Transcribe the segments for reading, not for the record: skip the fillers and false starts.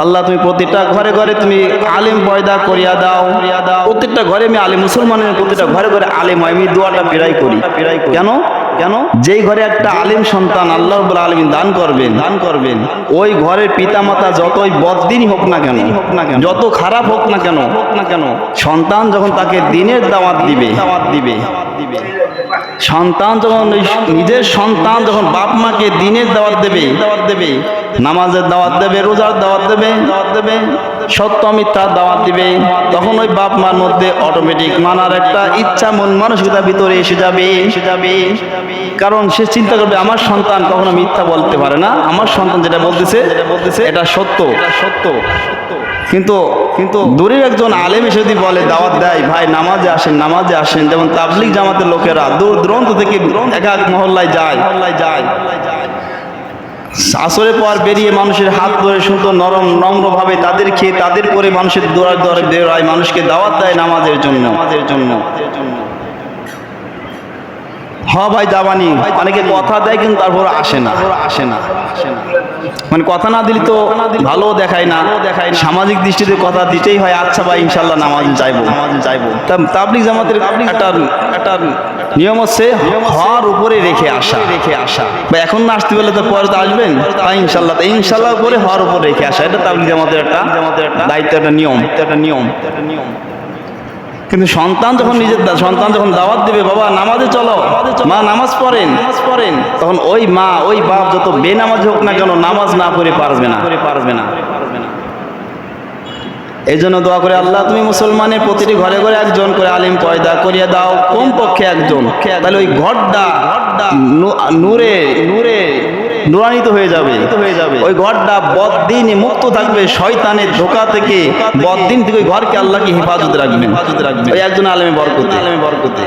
আল্লাহ তুমি প্রতিটা ঘরে ঘরে তুমি আলেম পয়দা করিয়া দাও। প্রত্যেকটা ঘরে আমি আলেম, মুসলমানের প্রতিটা ঘরে ঘরে আলেম হয়, আমি দোয়াটা প্রায় করি। কেন? যেই ঘরে একটা আলেম সন্তান আল্লাহ রাব্বুল আলামিন দান করবেন, ওই ঘরের পিতামাতা যতই বদদিনই হোক না কেন, যত খারাপ হোক না কেন, সন্তান যখন তাকে দ্বীনের দাওয়াত দিবে, সন্তান যখন নিজের সন্তান যখন বাপ মাকে দ্বীনের দাওয়াত দেবে, নামাজের দাওয়াত দেবে, রোজার দাওয়াত দেবে, সত্য মিথ্যার দাওয়াত দিবে, তখন ওই বাপ মার মধ্যে অটোমেটিক মানার একটা ইচ্ছা মন মানসিকতা ভিতরে এসে যাবে। কারণ সে চিন্তা করবে আমার সন্তান কখনো মিথ্যা বলতে পারে না, আমার সন্তান যেটা বলতেছে এটা সত্য। কিন্তু দূরের একজন আলেম এসে যদি বলে, দাওয়াত দেয়, ভাই নামাজে আসেন, যেমন তাবলিগ জামাতের লোকেরা দূর দূরান্ত থেকে এক এক মহল্লায় যায়, আসরের পর বেরিয়ে মানুষের হাত ধরে সুন্দর নরম নম্রভাবে তাদের খেয়ে তাদের পরে মানুষের দোয়ারে বেরোয়, মানুষকে দাওয়াত দেয় নামাজের জন্য। ভাই যাবানি, অনেকে কথা দেয় কিন্তু তারপর আসে না। মানে কথা না দিলে তো ভালো দেখায় না, সামাজিক দৃষ্টিতে কথা দিতেই হয়। আচ্ছা ভাই ইনশাল্লাহ নামাজে যাইবো। তাবলিগ জামাতের একটা নিয়ম হচ্ছে হওয়ার উপরে রেখে আসা। বা এখন না আসতে বললে তো পরে তো আসবেন, তাই ইনশাল্লাহ উপরে হওয়ার উপরে রেখে আসা, এটা তাবলিগ জামাতের একটা দায়িত্ব, একটা নিয়ম। কিন্তু সন্তান যখন দাওয়াত দিবে, বাবা নামাজে চলো, মা নামাজ পড়েন, তখন ওই মা ওই বাপ যত বেনামাজি হোক না কেন নামাজ না পড়ে পারবে না। এই জন্য দোয়া করে, আল্লাহ তুমি মুসলমানের প্রতিটি ঘরে ঘরে একজন করে আলিম পয়দা করিয়ে দাও, কমপক্ষে একজন, তাহলে ওই ঘরটা নুরান্বিত হয়ে যাবে। ওই ঘরটা বদদিন মুক্ত থাকবে, শয়তানের ধোঁকা থেকে, বদদিন থেকে ওই ঘরকে আল্লাহকে হেফাজতে রাখবেন ওই একজন আলেমের বরকতে।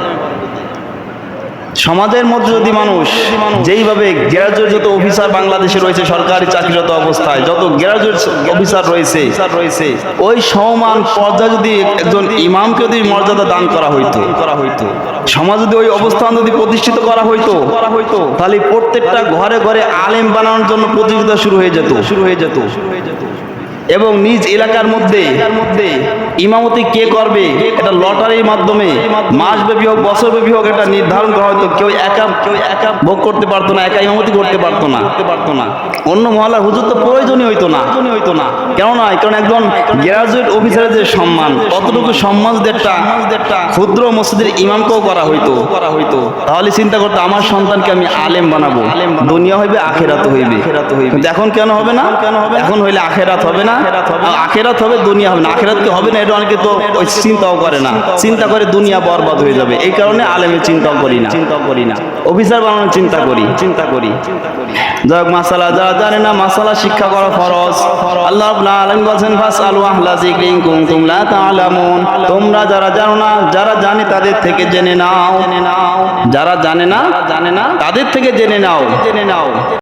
সমাজের মধ্যে যদি মানুষ যেইভাবে গ্র্যাজুয়েট যত অফিসার বাংলাদেশে রয়েছে সরকারি চাকরিরত অবস্থায়, যত গ্র্যাজুয়েট অফিসার রয়েছে, ওই সমান পর্যায়ে যদি একজন ইমামকে যদি মর্যাদা দান করা হইতো, সমাজ যদি ওই অবস্থান যদি প্রতিষ্ঠিত করা হইতো, তাহলে প্রত্যেকটা ঘরে ঘরে আলেম বানানোর জন্য প্রতিযোগিতা শুরু হয়ে যেত। এবং নিজ এলাকার মধ্যে ইমামতি কে করবে এটা লটারির মাধ্যমে মাসব্যাপী হোক বছরব্যাপী হোক এটা নির্ধারণ করা হতো। কেউ একা ভোগ করতে পারতো না, একা ইমামতি করতে পারতো না। অন্য মহল্লার হুজুর তো প্রয়োজনই হইতো না। কেননা কারণ একজন গ্রাজুয়েট অফিসারের যে সম্মান, কতটুকু সম্মান যদি একটা ক্ষুদ্র মসজিদের ইমামকেও করা হইতো, তাহলে চিন্তা করতো আমার সন্তানকে আমি আলেম বানাবো, দুনিয়া হইবে আখেরাত হইবে। কিন্তু এখন কেন হবে না? এখন হইলে আখেরাত হবে না, আখেরাত হবে, দুনিয়া হবে না। আখেরাত কি হবে না এটা অনেকে তো ওই চিন্তাও করে না, চিন্তা করে দুনিয়া বরবাদ হয়ে যাবে। এই কারণে আলেমের চিন্তাও করি না, অফিসার বানানোর চিন্তা করি। যাই হোক, মাসালা যারা জানে না মাসালা শিক্ষা করা ফরজ। আল্লাহ রাব্বুল আলামিন বলেন, ফাসআলু আহলা যিকরি ইন কুনতুম লা তা'লামুন। তোমরা যারা জানো না, যারা জানে তাদের থেকে জেনে নাও। যারা জানে না তাদের থেকে জেনে নাও।